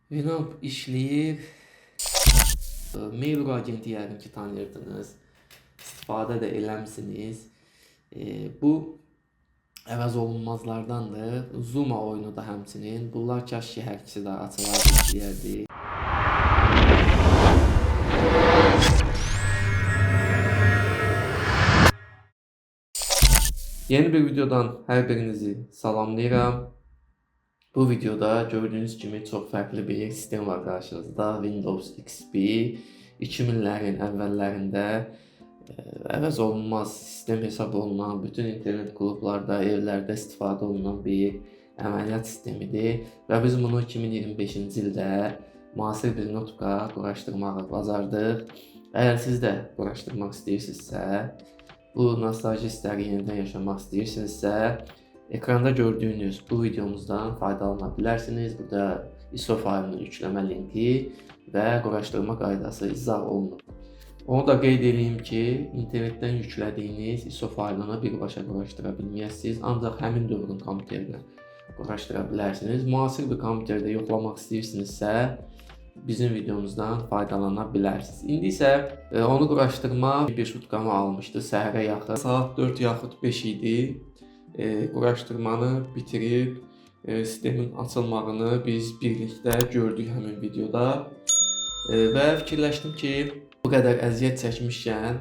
Winamp işləyir. Mail agenti yəqin ki tanıyırdınız. İstifadə də eləmisiniz. Bu əvəz olunmazlardandır. Zuma oyunu da həmçinin. Bunlar kaş ki hər ikisi də açılardı, işləyərdi. Yeni bir videodan hər birinizi salamlayıram. Bu videoda gördüyünüz kimi çox fərqli bir sistem var qarşınızda. Windows XP 2000'lərin əvvəllərində əvəz olunmaz sistem hesab olunan, bütün internet klublarda, evlərdə istifadə olunan bir əməliyyat sistemidir. Və biz bunu 2025-ci ildə müasir bir notebook'a quraşdırmağı bacardıq. Əgər siz də quraşdırmaq istəyirsinizsə, bu nostalji hissləri yenidən yaşamaq istəyirsinizsə, ekranda gördüyünüz bu videomuzdan faydalana bilərsiniz. Burada ISO faylının yükləmə linki və quraşdırma qaydası izah olunub. Onu da qeyd edeyim ki, internetdən yüklədiyiniz ISO faylını birbaşa quraşdıra bilməyəsiniz, ancaq həmin dövrün kompüterinə quraşdıra bilərsiniz. Müasir bir kompüterdə yoxlamaq istəyirsinizsə, bizim videomuzdan faydalana bilərsiniz. İndi isə onu quraşdırma bir sutkamı almışdı səhərə yaxın. Saat 4 yaxud 5 idi. Quraşdırmanı bitirib sistemin açılmağını biz birlikdə gördük həmin videoda. Və fikirləşdim ki, bu qədər əziyyət çəkmişkən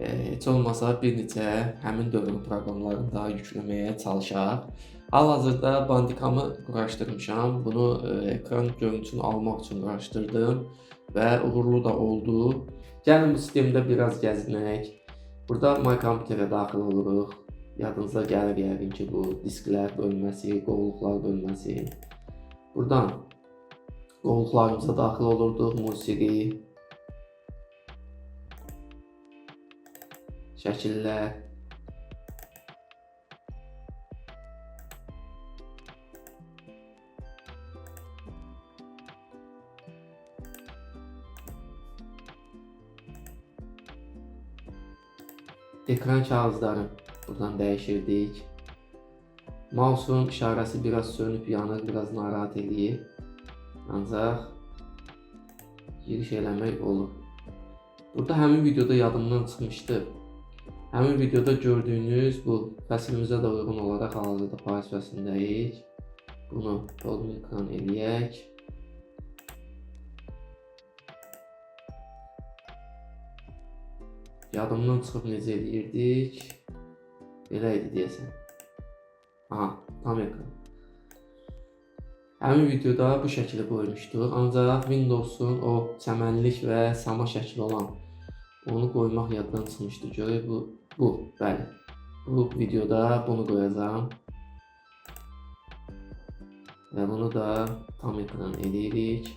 heç olmasa bir neçə həmin dövrün proqramlarını da yükləməyə çalışaq. Hal-hazırda Bandicam'ı quraşdırmışam. Bunu ekran görüntüsünü almaq üçün quraşdırdım və uğurlu da oldu. Gəlin bu sistemdə biraz gəzinək. Burada My Computer'ə daxil oluruq. Yadınıza gəlir yəqin ki, bu disklər bölməsi, qovluqlar bölməsi. Buradan qovluqlarımıza daxil olurduq. Musiqi, şəkillər. Ekran kağızları buradan dəyişirdik. Mouse'un işarəsi biraz sönüb yanır, biraz narahat eləyir. Ancaq giriş eləmək olur. Burada həmin videoda yadımdan çıxmışdı. Həmin videoda gördüyünüz bu fəsilimizə də uyğun olaraq hal-hazırda payız fəslindəyik. Bunu dolma ekran eləyək. Yadımdan çıxıb necə eləyirdik? Belə idi deyəsən. Aha, tam ekran. Həmin videoda bu şəkili qoymuşduq. Ancaq Windows'un o çəmənlik və sama şəkli olan onu qoymaq yaddan çıxmışdı. Görək bu, bəli. Bu videoda bunu qoyacağam. Və bunu da tam ekran eləyirik.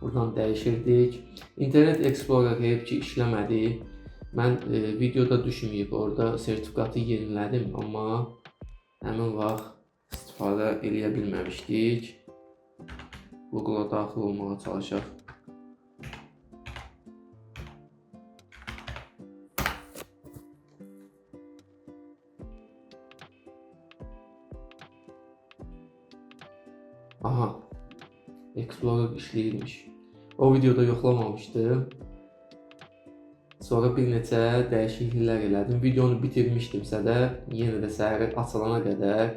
Buradan dəyişirdik. İnternet Explorer heyif ki işləmədi. Mən videoda düşməyib, orada sertifikatı yenilədim, amma həmin vaxt istifadə eləyə bilməmişdik. Google'a daxil olmağa çalışaq. Aha, Explorer işləyirmiş. O videoda yoxlamamışdım. Sonra bir neçə dəyişikliklər elədim. Videonu bitirmişdimsə də, yenə də səhər açılana qədər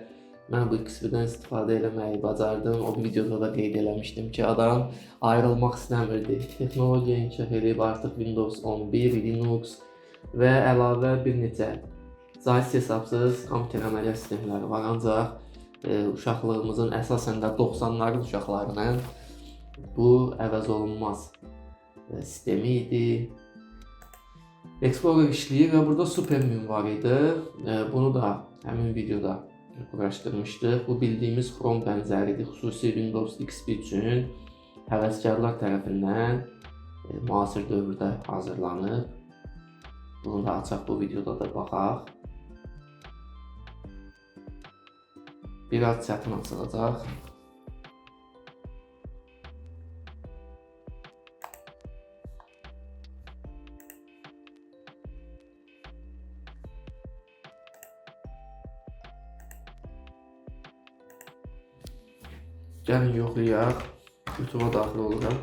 mən bu XP-dən istifadə eləməyi bacardım. O videoda da qeyd eləmişdim ki, adam ayrılmaq istəmirdi. Texnologiya inkişaf edib artıq Windows 11, Linux və əlavə bir neçə sayısız hesabsız kompüter əməliyyat sistemləri var. Ancaq uşaqlığımızın əsasən də 90'ların uşaqlarının bu əvəz olunmaz sistemi idi. Explorer işləyir və burada Supermin var idi. Bunu da həmin videoda quraşdırmışdıq. Bu bildiyimiz Chrome bənzəridir. Xüsusi Windows XP üçün həvəskarlar tərəfindən müasir dövrdə hazırlanıb. Bunu da açaq, bu videoda da baxaq. Biraz çətin açılacaq. Gəlin yoxlayaq. YouTube'a daxil oluram.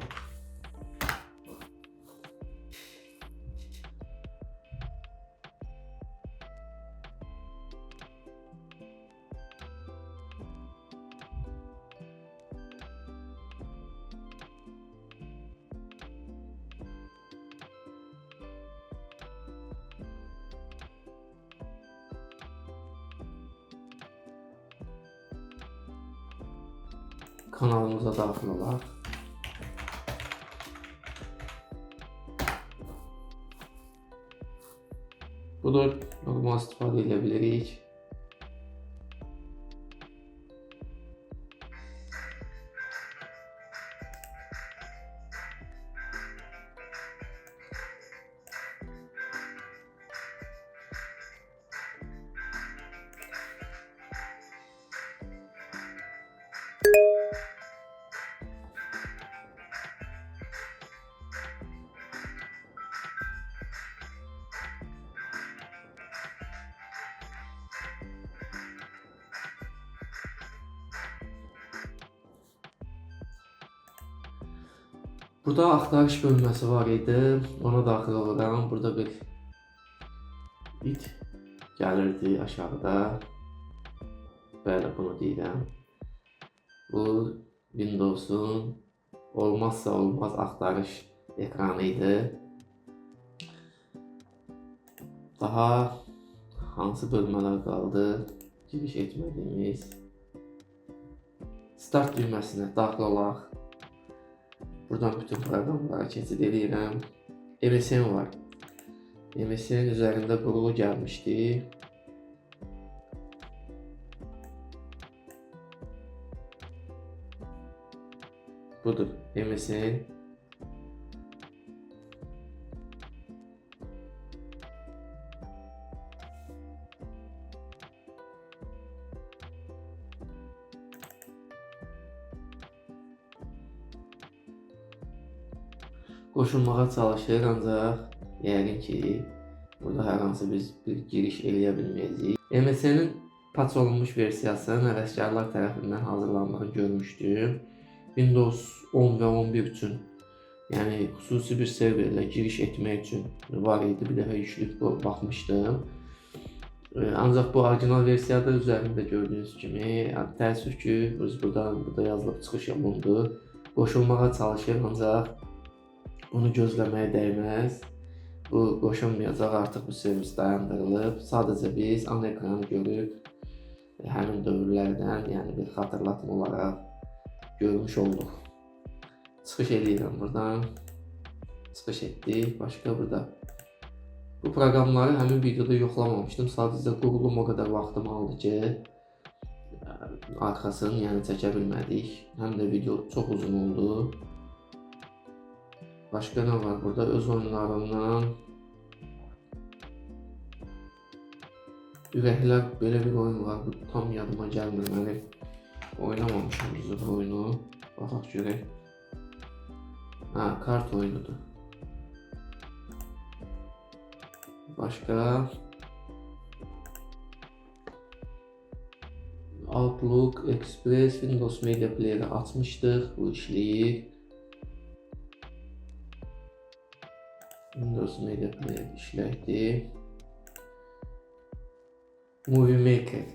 Kanalımıza daxil olaq. Budur, normal istifadə edə bilirik. Burada axtarış bölməsi var idi. Ona daxil oluram. Burada bir it gəlirdi aşağıda. Bəli, bunu deyirəm. Bu Windows'un olmazsa olmaz axtarış ekranı idi. Daha hansı bölmələr qaldı giriş etmədiyimiz? Start düyməsinə daxil olaq. Buradan bütün proqramlara keçid edirəm. MSN var. MSN üzərində qurulu gəlmişdi. Budur MSN. Qoşulmağa çalışır, ancaq yəqin ki, burada hər hansı biz bir giriş eləyə bilməyəcəyik. MSN-in patch olunmuş versiyası həvəskarlar tərəfindən hazırlandığını görmüşdüm. Windows 10 və 11 üçün, yəni xüsusi bir serverlə giriş etmək üçün var idi. Bir dəfə yükləyib baxmışdım. Ancaq bu orijinal versiyada üzərində gördüyünüz kimi, təəssüf ki, burada yazılıb çıxış olundu. Qoşulmağa çalışır, ancaq bunu gözləməyə dəyməz. Bu qoşulmayacaq, artıq bu servis dayandırılıb. Sadəcə biz ana ekranı görüb həmin dövrlərdən, yəni bir xatırlatma olaraq görmüş olduq. Çıxış edirəm buradan. Çıxış etdik. Başqa burada. Bu proqramları həmin videoda yoxlamamışdım. Sadəcə qurulum o qədər vaxtım aldı ki, arxasını yəni çəkə bilmədik. Həm də video çox uzun oldu. Başqa nə var burada? Öz oyunlarından Ürəklər belə bir oyun var. Bu tam yadıma gəlmir. Mən oynamamışam biz bu oyunu. Baxaq görək. Kart oyunudur. Başqa Outlook, Express, Windows Media Player'ı açmışdıq. Bu işləyir. Windows Media Player işləkdir. Movie Maker.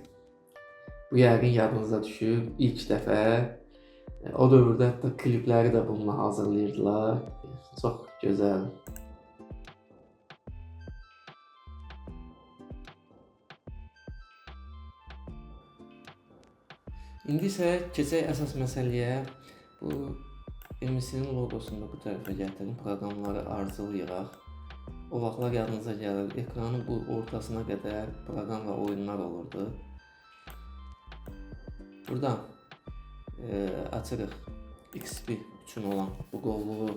Bu yəqin yadınıza düşüb. İlk dəfə o dövrdə hətta klipləri də bununla hazırlayırdılar. Çox gözəl. İndi isə keçək əsas məsələyə. Bu MSN logosunu bu tərəfə gətirin, proqramları arzulayıraq. O vaxtlar yadınıza gəlir, ekranın bu ortasına qədər proqram və oyunlar olurdu. Buradan açırıq XP üçün olan bu qovluğu.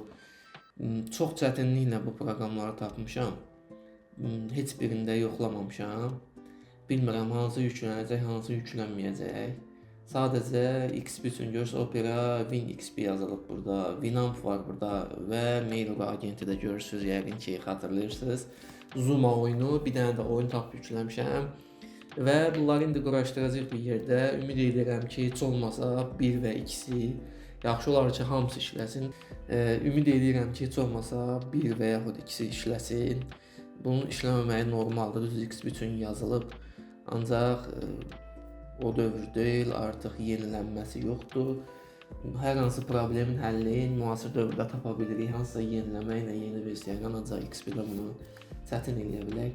Çox çətinliklə bu proqramları tapmışam. Heç birində yoxlamamışam. Bilmirəm hansı yüklənəcək, hansı yüklənməyəcək. Sadəcə XP üçün görürsə Opera WinXP yazılıb burada. Winamp var burada və Mail agenti də görürsünüz, yəqin ki xatırlayırsınız. Zuma oyunu, bir dənə də oyun tapıb yükləmişəm. və bunları indi quraşdıracaq bir yerdə. Ümid edirəm ki, heç olmasa 1 və 2-si, yaxşı olar ki, hamısı işləsin. Ümid edirəm ki, heç olmasa 1 və yaxud 2-si işləsin. Bunun işləməməyi normaldır. Düz XP üçün yazılıb. Ancaq o dövr deyil, artıq yenilənməsi yoxdur. Hər hansı problemin həllini müasir dövrdə tapa bilirik. Hansısa yeniləməklə, yeni versiyayla ancaq XP-də bunu çətin eləyə bilək.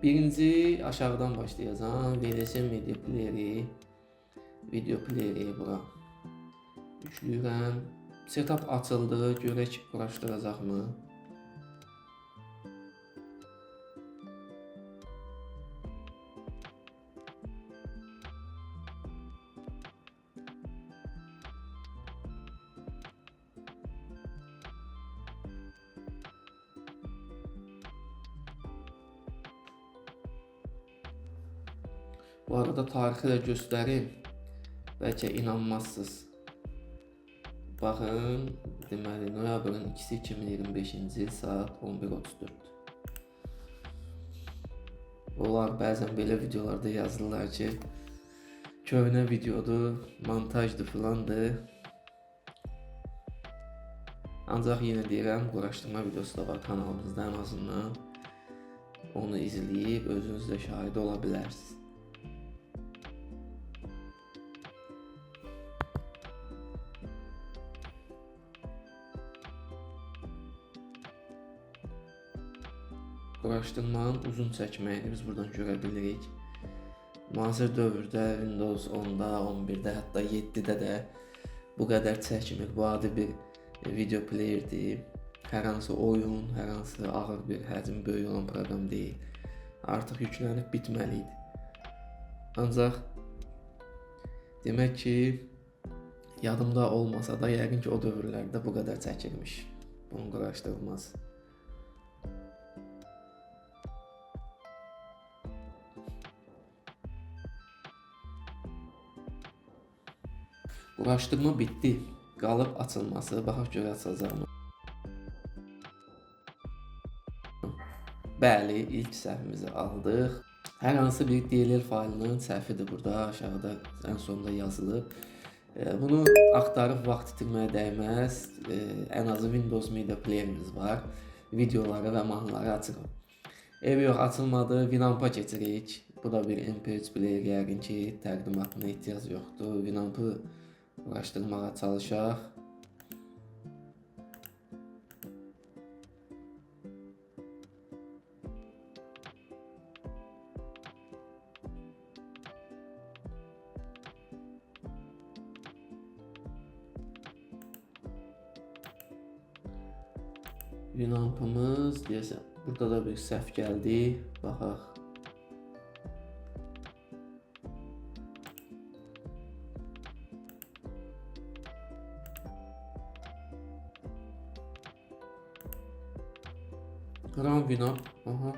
Birinci aşağıdan başlayacağam. VLC video playeri bura yükləyirəm. Setup açıldı. Görək quraşdıracaqmı? Bu arada tarixi də göstərim. Bəlkə inanmazsınız. Baxın, deməli noyabrın 2-si 2025-ci il saat 11:34. Onlar bəzən belə videolarda yazırlar ki, köhnə videodur, montajdır filandır. Ancaq yenə deyirəm, quraşdırma videosu da var kanalımızda, ən azından onu izləyib özünüz də şahid ola bilərsiniz. Quraşdırmanın uzun çəkməyini biz buradan görə bilirik. Müasir dövrdə Windows 10-da, 11-də, hətta 7-də də bu qədər çəkmir. Bu adi bir video playerdir. Hər hansı oyun, hər hansı ağır bir həcmi böyük olan proqram deyil. Artıq yüklənib bitməli idi. Ancaq demək ki, yadımda olmasa da yəqin ki, o dövrlərdə bu qədər çəkilmiş. Bunun quraşdırılması. Quraşdırma bitdi. Qalıb açılması. Baxaq görə açılacaqmı? Bəli, ilk səhvimizi aldıq. Hər hansı bir DLL faylının səhvidir burada. Aşağıda ən sonunda yazılıb. Bunu axtarıb vaxt itirməyə dəyməz. Ən azı Windows Media Player'imiz var. Videoları və mahnıları açırıq. Ev yox, açılmadı. Winamp'a keçirik. Bu da bir MP3 player, yəqin ki, təqdimatına ehtiyac yoxdur. Winamp'ı quraşdırmağa çalışaq. Winamp'ımız deyəsən, burada da bir səhv gəldi. Baxaq. Run Winamp. Aha.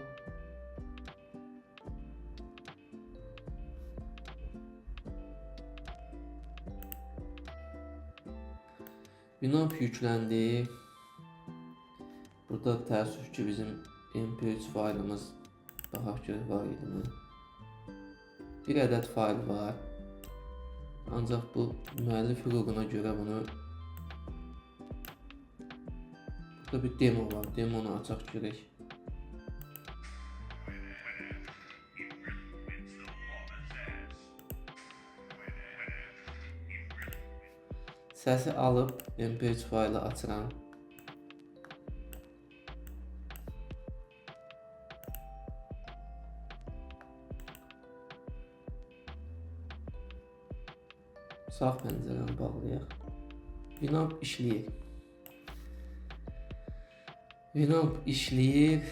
Winamp yükləndi. Burada təəssüf ki, bizim MP3 faylımız baxaq görək var idimi? Bir ədəd fayl var. Ancaq bu müəllif hüququna görə bunu burada bir demo var. Demonu açaq görək. Səsi alıb MP3 faylı açıram. Sağ pəncərəni bağlayaq. Winamp işləyir. Winamp işləyir.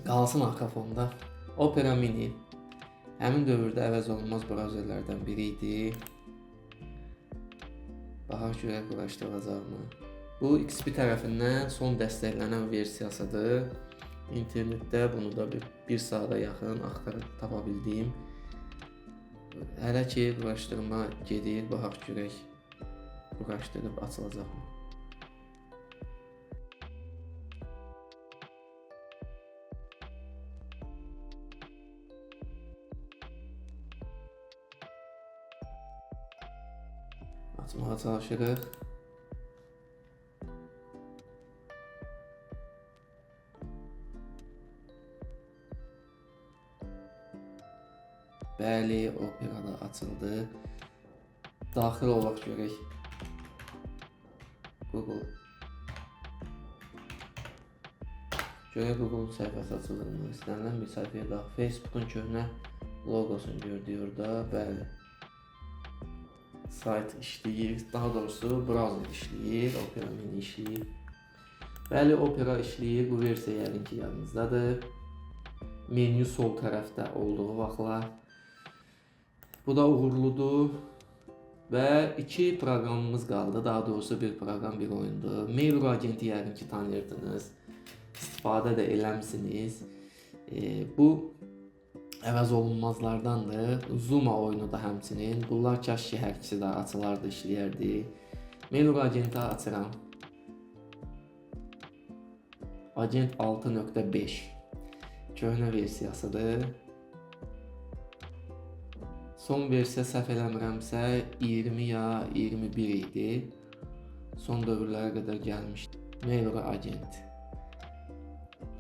Qalsın arxa fonda. Opera Mini həmin dövrdə əvəz olunmaz brauzerlərdən biri idi. Baxaq görək quraşdırılacaqmı? Bu XP tərəfindən son dəstəklənən versiyasıdır. İnternetdə bunu da bir saata yaxın axtarıb tapa bildiyim. Hələ ki, quraşdırma gedir, baxaq görək quraşdırıb açılacaqmı? açmağa çalışırıq. Bəli, Opera da açıldı. Daxil olaq görək. Google. Görək Google səhifəsi açıldığını istənilən bir səhifəyə daxil. Facebook'un köhnə logosunu gördük orada. Bəli. Sayt işləyir. Daha doğrusu browser işləyir. Opera Mini işləyir. Bəli, Opera işləyir. Bu versiya yəqin ki yadınızdadır. Menü sol tərəfdə olduğu vaxtlar. Bu da uğurludur. Və 2 proqramımız qaldı. Daha doğrusu bir proqram, bir oyundur. Mail.ru agenti yəqin ki tanıyırdınız. İstifadə də eləmisiniz. Bu əvəz olunmazlardandır. Zuma oyunu da həmçinin. Bunlar kaş ki hər ikisi də açılardı, işləyərdi. Mail.ru agenti açıram. Agent 6.5 köhnə versiyasıdır. Son versiya səhv eləmirəmsə 20 ya 21 idi. Son dövrlərə qədər gəlmişdi. Mail.ru agent.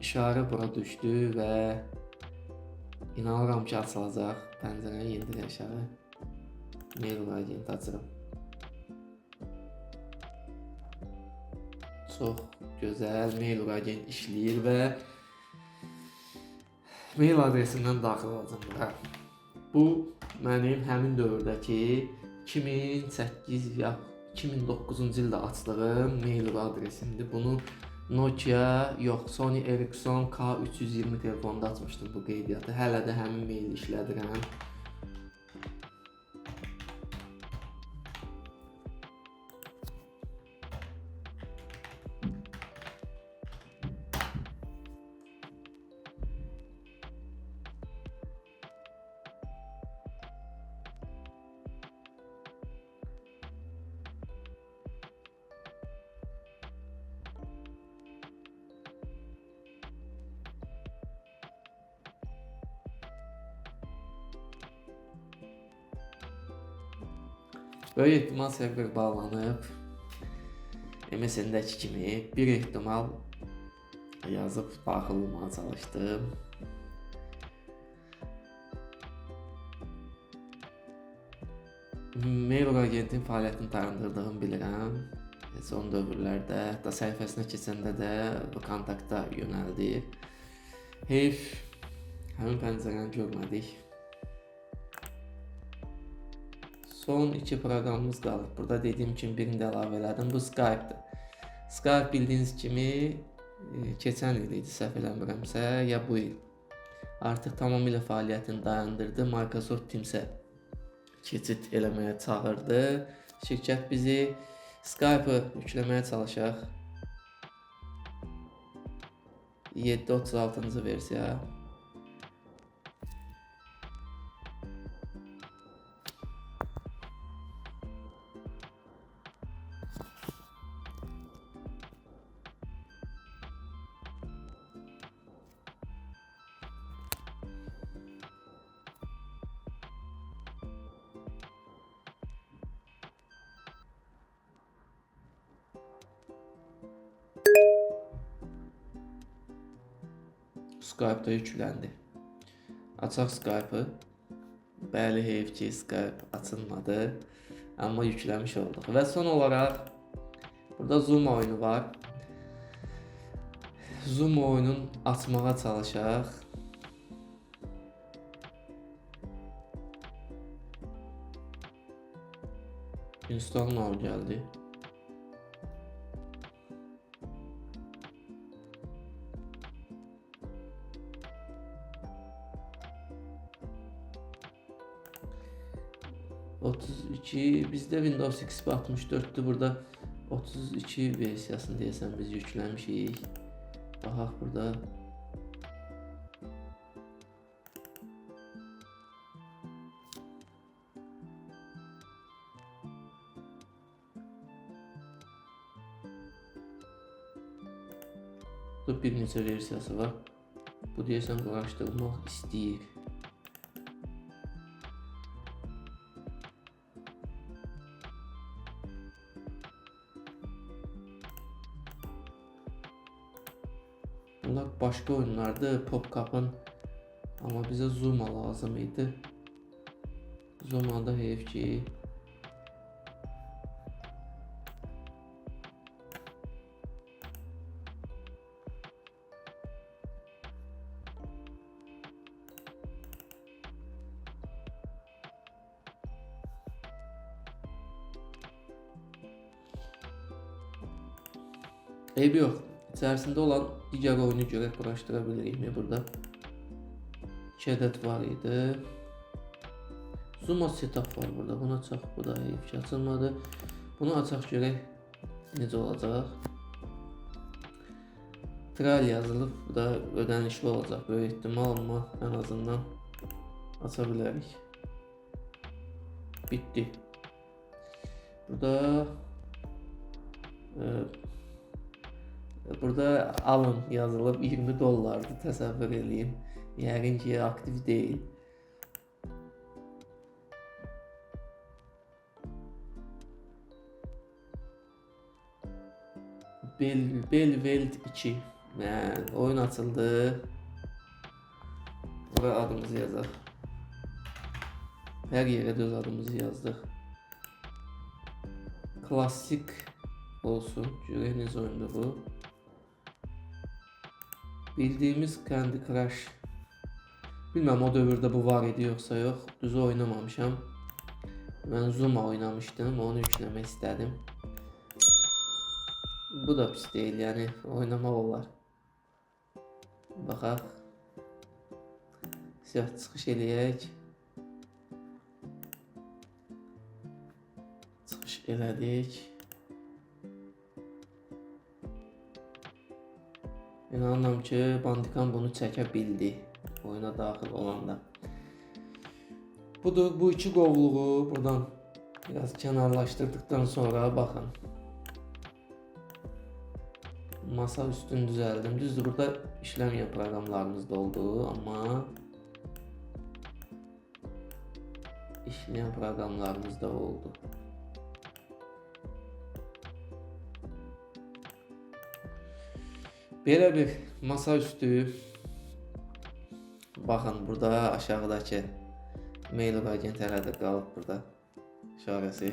İşarə bura düşdü və inanıram ki açılacaq. Pəncərəni yendir aşağı. Mail.ru agent açıram. Çox gözəl Mail.ru agent işləyir və mail adresimdən daxil olacam bura. Bu mənim həmin dövrdəki 2008 ya 2009-cu ildə açdığım mail.ru adresimdir. Bunu Nokia, yox, Sony Ericsson K320 telefonda açmışdım bu qeydiyyatı. Hələ də həmin mail işlədirəm. Böyük ehtimal server bağlanıb. MSN-dəki kimi bir ehtimal yazıb daxil olmağa çalışdım. Mail.ru agentin fəaliyyətini dayandırdığımı bilirəm. Son dövrlərdə, hətta səhifəsinə keçəndə də kontakta yönəldi. Heyf, həmin pəncərəni görmədik. Son 2 proqramımız qalır. Burada dediyim kimi birini də əlavə elədim. Bu Skype-dır. Skype bildiyiniz kimi keçən il idi, səhv eləmirəmsə, ya bu il. Artıq tamamilə fəaliyyətini dayandırdı. Microsoft Teams-ə keçid eləməyə çağırdı. Şirkət bizi Skype-ı yükləməyə çalışaq. 7.36-cı versiya. Skype-da yükləndi. Açaq Skype-ı. Bəli, heyf ki Skype açılmadı. Amma yükləmiş olduq. Və son olaraq burada Zoom oyunu var. Zoom oyunun açmağa çalışaq. Install now gəldi. Bizdə Windows XP 64'dür. Burada 32 versiyasını deyəsən biz yükləmişik. Baxaq burada. Burada bir neçə versiyası var. Bu deyəsən araşdırmaq istəyir. Bunlar başka oyunlardı. PopCap'ın ama bize Zuma lazım idi. Zuma'da heyif ki eybi yok. İçerisinde olan diğer oyunu göre araştırabilirim burada. 2 adet var idi. Zuma setup var burada. Bunu açaq. Bu da heyif ki açılmadı. Bunu açaq görək necə olacaq. Trial yazılıb. Bu da ödənişli olacaq böyük ihtimal, amma en azından aça bilərik. Bitti. Burada alın yazılıb 20 dollardı, təsəvvür edeyim. Yəqin ki aktiv değil. Belveld 2. Yani oyun açıldı. Buraya adımızı yazaq. Her yere düz adımızı yazdık. Klasik olsun. Görəyiniz oyunda bu. Bildiğimiz Candy Crush. Bilmem o dövrdə bu var idi yoxsa yox. Düzü oynamamışam. Ben Zuma oynamışdım. Onu yükləmək istədim. Bu da pis değil, yani oynamaq olar. Baxaq. Siyah çıxış eləyək. Çıxış elədik. İnanıram ki Bandicam bunu çəkə bildi oyuna daxil olanda. Budur, bu iki qovluğu buradan biraz kənarlaşdırdıktan sonra baxın. Masa üstünü düzəldim. Düzdür, burada işləməyən proqramlarımız da oldu, amma işləyən proqramlarımız da oldu. Belə bir masa üstü. Baxın, burada aşağıdakı mail agent herhalde qalıb burada işarəsi.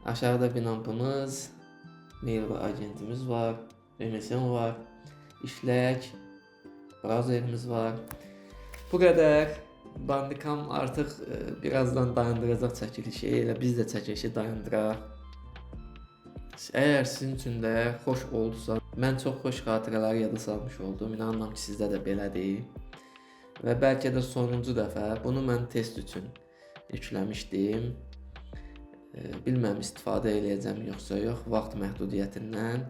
Aşağıda Binamp'ımız, mail agentimiz var, MSN var, işlək, browserimiz var. Bu qədər. Bandicam artıq birazdan dayandıracaq çəkilişi, elə biz də çəkilişi dayandıraq. Əgər sizin üçün də xoş oldusa, mən çox xoş xatirələr yada salmış oldum. İnanıram ki sizdə də belədir. Və bəlkə də sonuncu dəfə bunu mən test üçün yükləmişdim. Bilməm istifadə eləyəcəm yoxsa yox, vaxt məhdudiyyətindən.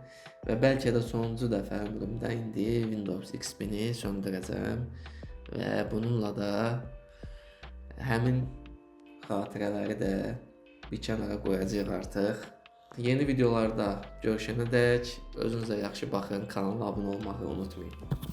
Və bəlkə də sonuncu dəfə ömrümdə indi Windows XP-ni söndürəcəm. Və bununla da həmin xatirələri də bir kənara qoyacağıq artıq. Yeni videolarda görüşənədək özünüzə yaxşı baxın, kanala abunə olmağı unutmayın.